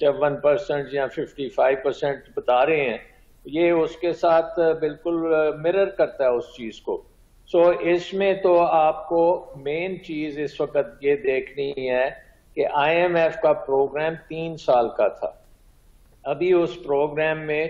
54% یا 55% بتا رہے ہیں، یہ اس کے ساتھ بالکل مرر کرتا ہے اس چیز کو. سو اس میں تو آپ کو مین چیز اس وقت یہ دیکھنی ہے کہ آئی ایم ایف کا پروگرام 3 سال کا تھا. ابھی اس پروگرام میں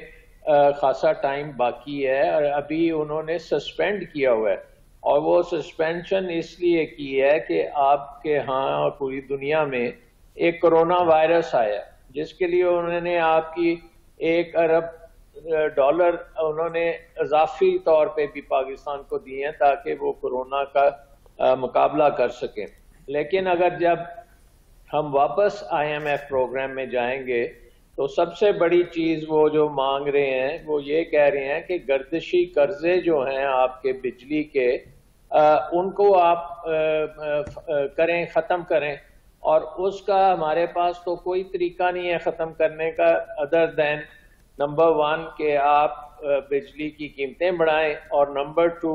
خاصا ٹائم باقی ہے اور ابھی انہوں نے سسپینڈ کیا ہوا ہے، اور وہ سسپینشن اس لیے کی ہے کہ آپ کے ہاں اور پوری دنیا میں ایک کرونا وائرس آیا جس کے لیے انہوں نے آپ کی $1 ارب انہوں نے اضافی طور پہ بھی پاکستان کو دیے ہیں تاکہ وہ کرونا کا مقابلہ کر سکیں. لیکن اگر جب ہم واپس آئی ایم ایف پروگرام میں جائیں گے تو سب سے بڑی چیز وہ جو مانگ رہے ہیں وہ یہ کہہ رہے ہیں کہ گردشی قرضے جو ہیں آپ کے بجلی کے ان کو آپ کریں، ختم کریں. اور اس کا ہمارے پاس تو کوئی طریقہ نہیں ہے ختم کرنے کا ادر دین نمبر 1 کہ آپ بجلی کی قیمتیں بڑھائیں، اور نمبر 2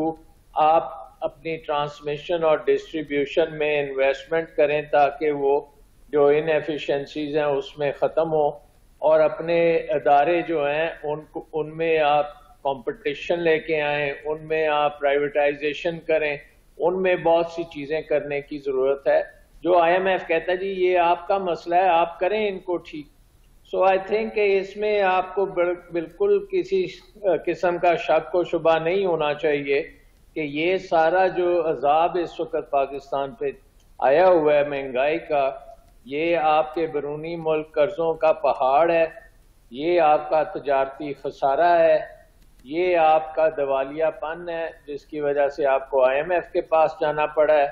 آپ اپنی ٹرانسمیشن اور ڈسٹریبیوشن میں انویسٹمنٹ کریں تاکہ وہ جو ان ایفیشنسیز ہیں اس میں ختم ہو، اور اپنے ادارے جو ہیں ان میں آپ کمپٹیشن لے کے آئیں، ان میں آپ پرائیویٹائزیشن کریں، ان میں بہت سی چیزیں کرنے کی ضرورت ہے. جو آئی ایم ایف کہتا ہے جی یہ آپ کا مسئلہ ہے، آپ کریں ان کو ٹھیک. سو آئی تھنک کہ اس میں آپ کو بالکل کسی قسم کا شک و شبہ نہیں ہونا چاہیے کہ یہ سارا جو عذاب اس وقت پاکستان پہ آیا ہوا ہے مہنگائی کا، یہ آپ کے بیرونی ملک قرضوں کا پہاڑ ہے، یہ آپ کا تجارتی خسارہ ہے، یہ آپ کا دیوالیہ پن ہے جس کی وجہ سے آپ کو آئی ایم ایف کے پاس جانا پڑا ہے.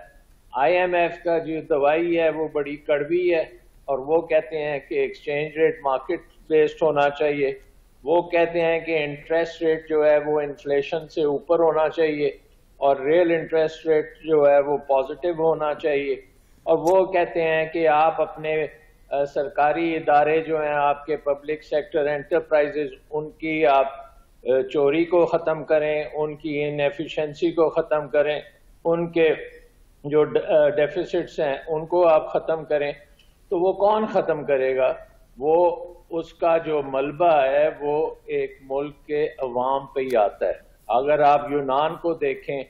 آئی ایم ایف کا جو دوائی ہے وہ بڑی کڑوی ہے، اور وہ کہتے ہیں کہ ایکسچینج ریٹ مارکیٹ بیسڈ ہونا چاہیے، وہ کہتے ہیں کہ انٹرسٹ ریٹ جو ہے وہ انفلیشن سے اوپر ہونا چاہیے، اور ریل انٹرسٹ ریٹ جو ہے وہ پازیٹیو ہونا چاہیے، اور وہ کہتے ہیں کہ آپ اپنے سرکاری ادارے جو ہیں آپ کے پبلک سیکٹر انٹرپرائزز ان کی آپ چوری کو ختم کریں، ان کی ان ایفیشنسی کو ختم کریں، ان کے جو ڈیفیسٹس ہیں ان کو آپ ختم کریں. تو وہ کون ختم کرے گا؟ وہ اس کا جو ملبہ ہے وہ ایک ملک کے عوام پہ ہی آتا ہے. اگر آپ یونان کو دیکھیں،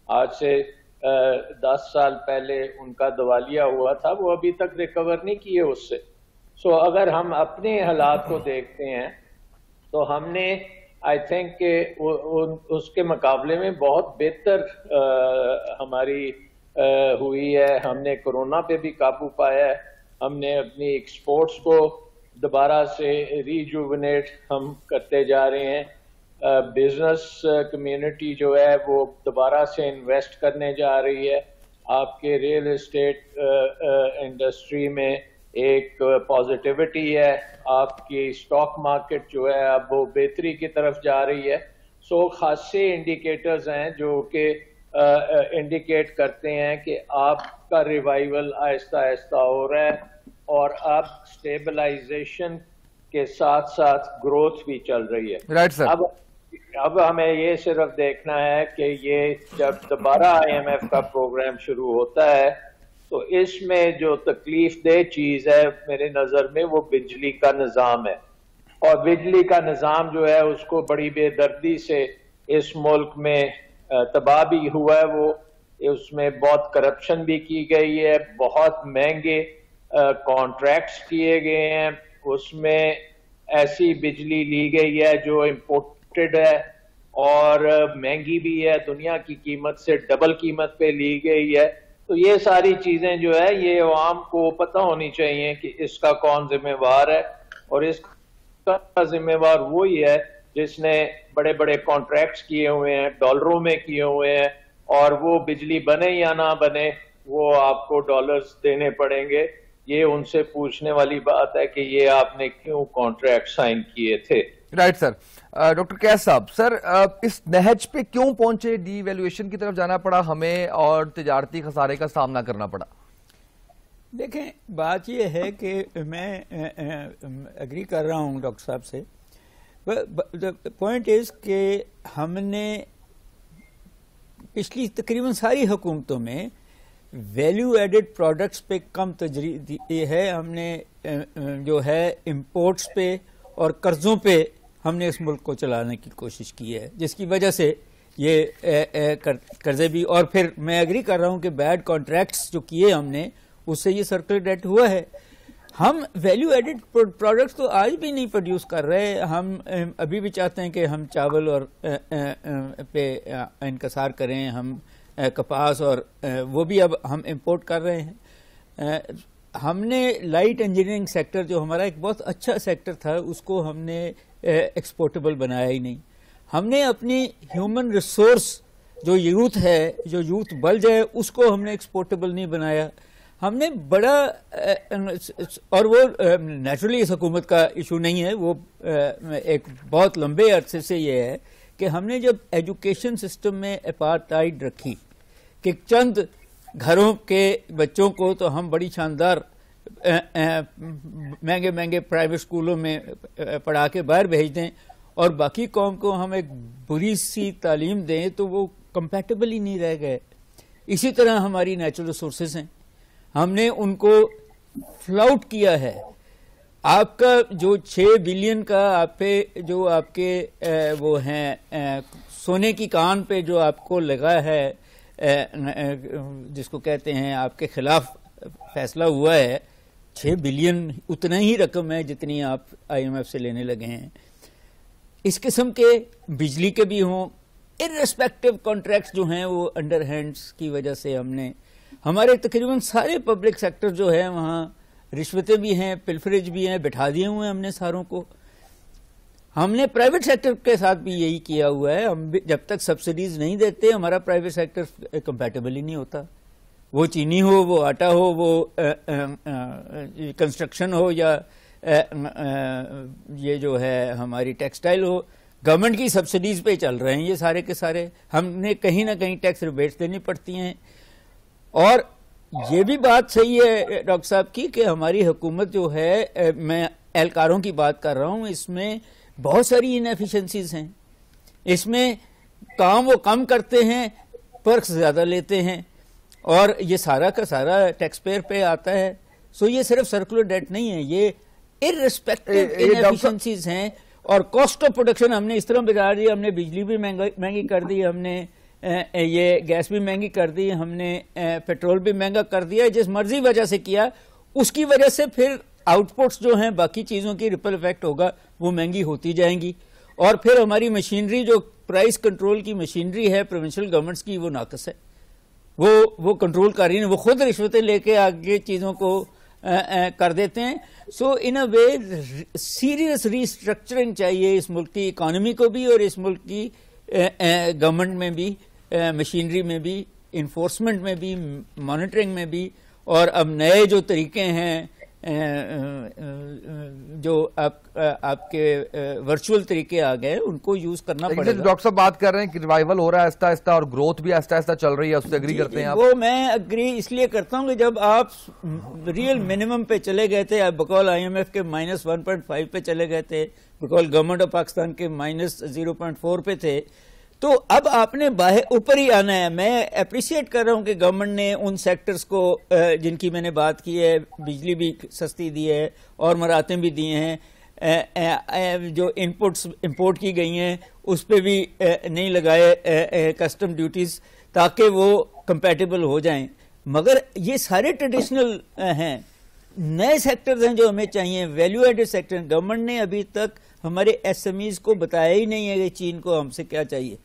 آج سے 10 سال پہلے ان کا دیوالیہ ہوا تھا، وہ ابھی تک ریکور نہیں کیے اس سے. سو اگر ہم اپنے حالات کو دیکھتے ہیں تو ہم نے آئی تھنک کہ اس کے مقابلے میں بہت بہتر ہماری ہوئی ہے. ہم نے کرونا پہ بھی قابو پایا ہے، ہم نے اپنی ایکسپورٹس کو دوبارہ سے ریجوونیٹ ہم کرتے جا رہے ہیں. بزنس کمیونٹی جو ہے وہ دوبارہ سے انویسٹ کرنے جا رہی ہے. آپ کے ریل اسٹیٹ انڈسٹری میں ایک پازیٹیوٹی ہے، آپ کی اسٹاک مارکیٹ جو ہے اب وہ بہتری کی طرف جا رہی ہے. سو خاصے انڈیکیٹرز ہیں جو کہ انڈیکیٹ کرتے ہیں کہ آپ کا ریوائیول آہستہ آہستہ ہو رہا ہے، اور اب اسٹیبلائزیشن کے ساتھ ساتھ گروتھ بھی چل رہی ہے. Right sir. اب ہمیں یہ صرف دیکھنا ہے کہ یہ جب دوبارہ آئی ایم ایف کا پروگرام شروع ہوتا ہے تو اس میں جو تکلیف دہ چیز ہے میرے نظر میں وہ بجلی کا نظام ہے. اور بجلی کا نظام جو ہے اس کو بڑی بے دردی سے اس ملک میں تباہ بھی ہوا ہے. وہ اس میں بہت کرپشن بھی کی گئی ہے، بہت مہنگے کانٹریکٹس کیے گئے ہیں، اس میں ایسی بجلی لی گئی ہے جو امپورٹڈ ہے اور مہنگی بھی ہے، دنیا کی قیمت سے ڈبل قیمت پہ لی گئی ہے. تو یہ ساری چیزیں جو ہے یہ عوام کو پتہ ہونی چاہیے کہ اس کا کون ذمہ وار ہے، اور اس کا ذمہ وار وہی ہے جس نے بڑے بڑے کانٹریکٹس کیے ہوئے ہیں، ڈالروں میں کیے ہوئے ہیں، اور وہ بجلی بنے یا نہ بنے وہ آپ کو ڈالرز دینے پڑیں گے. یہ ان سے پوچھنے والی بات ہے کہ یہ آپ نے کیوں کانٹریکٹ سائن کیے تھے. Right sir. ڈاکٹر قیس صاحب، سر اس نہج پہ کیوں پہنچے، ڈی ویلیویشن کی طرف جانا پڑا ہمیں اور تجارتی خسارے کا سامنا کرنا پڑا؟ دیکھیں بات یہ ہے کہ میں اگری کر رہا ہوں ڈاکٹر صاحب سے. پوائنٹ از کہ ہم نے پچھلی تقریباً ساری حکومتوں میں ویلیو ایڈڈ پروڈکٹس پہ کم ترجیح دی ہے. ہم نے جو ہے امپورٹس پہ اور قرضوں پہ ہم نے اس ملک کو چلانے کی کوشش کی ہے, جس کی وجہ سے یہ قرضے بھی, اور پھر میں ایگری کر رہا ہوں کہ بیڈ کانٹریکٹس جو کیے ہم نے اس سے یہ سرکولر ڈیٹ ہوا ہے. ہم ویلیو ایڈڈ پروڈکٹس تو آج بھی نہیں پروڈیوس کر رہے. ہم ابھی بھی چاہتے ہیں کہ ہم چاول اور پہ انحصار کریں, ہم کپاس اور وہ بھی اب ہم امپورٹ کر رہے ہیں. ہم نے لائٹ انجینئرنگ سیکٹر جو ہمارا ایک بہت اچھا سیکٹر تھا اس کو ہم نے ایکسپورٹیبل بنایا ہی نہیں. ہم نے اپنی ہیومن ریسورس جو یوتھ ہے, جو یوتھ بلج ہے, اس کو ہم نے ایکسپورٹیبل نہیں بنایا. ہم نے بڑا, اور وہ نیچرلی اس حکومت کا ایشو نہیں ہے, وہ ایک بہت لمبے عرصے سے یہ ہے کہ ہم نے جب ایجوکیشن سسٹم میں اپارٹائڈ رکھی کہ چند گھروں کے بچوں کو تو ہم بڑی شاندار مہنگے مہنگے پرائیویٹ اسکولوں میں پڑھا کے باہر بھیج دیں اور باقی قوم کو ہم ایک بری سی تعلیم دیں, تو وہ کمپیٹیبل ہی نہیں رہ گئے. اسی طرح ہماری نیچرل ریسورسز ہیں, ہم نے ان کو فلاؤٹ کیا ہے. آپ کا جو 6 بلین کا آپ پہ جو آپ کے وہ ہیں سونے کی کان پہ جو آپ کو لگا ہے, جس کو کہتے ہیں آپ کے خلاف فیصلہ ہوا ہے, 6 بلین اتنا ہی رقم ہے جتنی آپ IMF سے لینے لگے ہیں. اس قسم کے بجلی کے بھی ہوں, ارریسپیکٹو کانٹریکٹس جو ہیں وہ انڈر ہینڈس کی وجہ سے ہم نے, ہمارے تقریباً سارے پبلک سیکٹر جو ہے وہاں رشوتیں بھی ہیں, پلفریج بھی ہیں, بٹھا دیے ہوئے ہیں ہم نے ساروں کو. ہم نے پرائیویٹ سیکٹر کے ساتھ بھی یہی کیا ہوا ہے. ہم جب تک سبسڈیز نہیں دیتے ہمارا پرائیویٹ سیکٹر کمپیٹیبل ہی نہیں ہوتا. وہ چینی ہو, وہ آٹا ہو, وہ کنسٹرکشن ہو, یا یہ جو ہے ہماری ٹیکسٹائل ہو, گورنمنٹ کی سبسڈیز پہ چل رہے ہیں یہ سارے کے سارے. ہم نے کہیں نہ کہیں ٹیکس ریبیٹس دینی پڑتی ہیں. اور یہ بھی بات صحیح ہے ڈاکٹر صاحب کی کہ ہماری حکومت جو ہے, میں اہلکاروں کی بات کر رہا ہوں, اس میں بہت ساری انیفیشنسیز ہیں. اس میں کام وہ کم کرتے ہیں, پرکس زیادہ لیتے ہیں, اور یہ سارا کا سارا ٹیکس پیئر پہ آتا ہے. سو یہ صرف سرکولر ڈیٹ نہیں ہے, یہ ارریسپیکٹو انیفیشنسیز ہیں. اور کاسٹ آف پروڈکشن ہم نے اس طرح بگاڑ دی, ہم نے بجلی بھی مہنگی کر دی, ہم نے یہ گیس بھی مہنگی کر دی, ہم نے پیٹرول بھی مہنگا کر دیا. جس مرضی وجہ سے کیا, اس کی وجہ سے پھر آؤٹ پٹس جو ہیں باقی چیزوں کی ریپل افیکٹ ہوگا, وہ مہنگی ہوتی جائیں گی. اور پھر ہماری مشینری جو پرائس کنٹرول کی مشینری ہے پروونشل گورنمنٹس کی, وہ ناقص ہے, وہ کنٹرول کر رہی ہیں, وہ خود رشوتیں لے کے آگے چیزوں کو کر دیتے ہیں. سو ان اے وے سیریس ریسٹرکچرنگ چاہیے اس ملک کی اکانومی کو بھی, اور اس ملک کی گورنمنٹ میں بھی, مشینری میں بھی, انفورسمنٹ میں بھی, مانیٹرنگ میں بھی. اور اب نئے جو طریقے ہیں جو آپ کے ورچوئل طریقے آ گئے, ان کو یوز کرنا پڑے گا. ڈاکٹر صاحب بات کر رہے ہیں کہ ریوائول ہو رہا ہے آہستہ آہستہ, اور گروتھ بھی آہستہ آہستہ چل رہی ہے, اس سے اگری کرتے ہیں آپ؟ وہ میں اگری اس لیے کرتا ہوں کہ جب آپ ریئل منیمم پہ چلے گئے تھے, بقول IMF کے -1.5 پہ چلے گئے تھے, بقول گورنمنٹ آف پاکستان کے -0.4 پہ تھے, تو اب آپ نے اوپر ہی آنا ہے. میں اپریشیٹ کر رہا ہوں کہ گورنمنٹ نے ان سیکٹرز کو جن کی میں نے بات کی ہے, بجلی بھی سستی دی ہے اور مراتیں بھی دی ہیں, جو انپٹس امپورٹ کی گئی ہیں اس پہ بھی نہیں لگائے کسٹم ڈیوٹیز, تاکہ وہ کمپیٹیبل ہو جائیں. مگر یہ سارے ٹریڈیشنل ہیں. نئے سیکٹرز ہیں جو ہمیں چاہیے, ویلیو ایڈڈ سیکٹر. گورنمنٹ نے ابھی تک ہمارے SMEs کو بتایا ہی نہیں ہے کہ چین کو ہم سے کیا چاہیے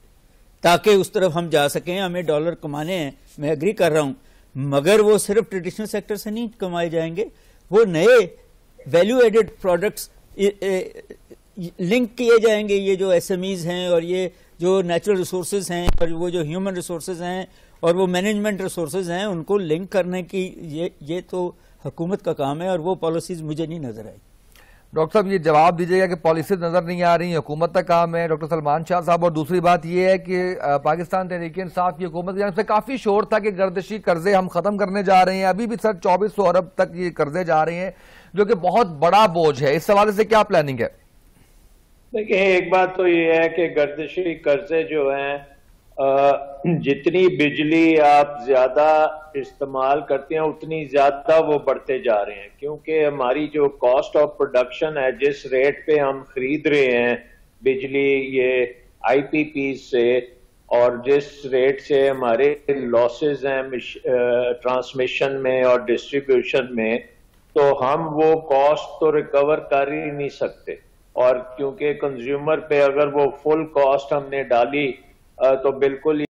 تاکہ اس طرف ہم جا سکیں. ہمیں ڈالر کمانے ہیں, میں اگری کر رہا ہوں, مگر وہ صرف ٹریڈیشنل سیکٹر سے نہیں کمائے جائیں گے. وہ نئے ویلیو ایڈڈ پروڈکٹس لنک کیے جائیں گے. یہ جو SMEs ہیں اور یہ جو نیچرل ریسورسز ہیں اور وہ جو ہیومن ریسورسز ہیں اور وہ مینجمنٹ ریسورسز ہیں, ان کو لنک کرنے کی یہ تو حکومت کا کام ہے, اور وہ پالیسیز مجھے نہیں نظر آئی. ڈاکٹر صاحب یہ جواب دیجیے گا کہ پالیسیز نظر نہیں آ رہی ہیں, حکومت کا کام ہے, ڈاکٹر سلمان شاہ صاحب. اور دوسری بات یہ ہے کہ پاکستان تحریک انصاف کی حکومت کی جانب سے کافی شور تھا کہ گردشی قرضے ہم ختم کرنے جا رہے ہیں. ابھی بھی سر 2400 ارب تک یہ قرضے جا رہے ہیں, جو کہ بہت بڑا بوجھ ہے. اس حوالے سے کیا پلاننگ ہے؟ دیکھیں, ایک بات تو یہ ہے کہ گردشی قرضے جو ہیں جتنی بجلی آپ زیادہ استعمال کرتے ہیں اتنی زیادہ وہ بڑھتے جا رہے ہیں، کیونکہ ہماری جو کاسٹ آف پروڈکشن ہے، جس ریٹ پہ ہم خرید رہے ہیں بجلی یہ آئی پی پی سے، اور جس ریٹ سے ہمارے لاسز ہیں ٹرانسمیشن میں اور ڈسٹریبیوشن میں، تو ہم وہ کاسٹ تو ریکور کر ہی نہیں سکتے. اور کیونکہ کنزیومر پہ اگر وہ فل کاسٹ ہم نے ڈالی تو بالکل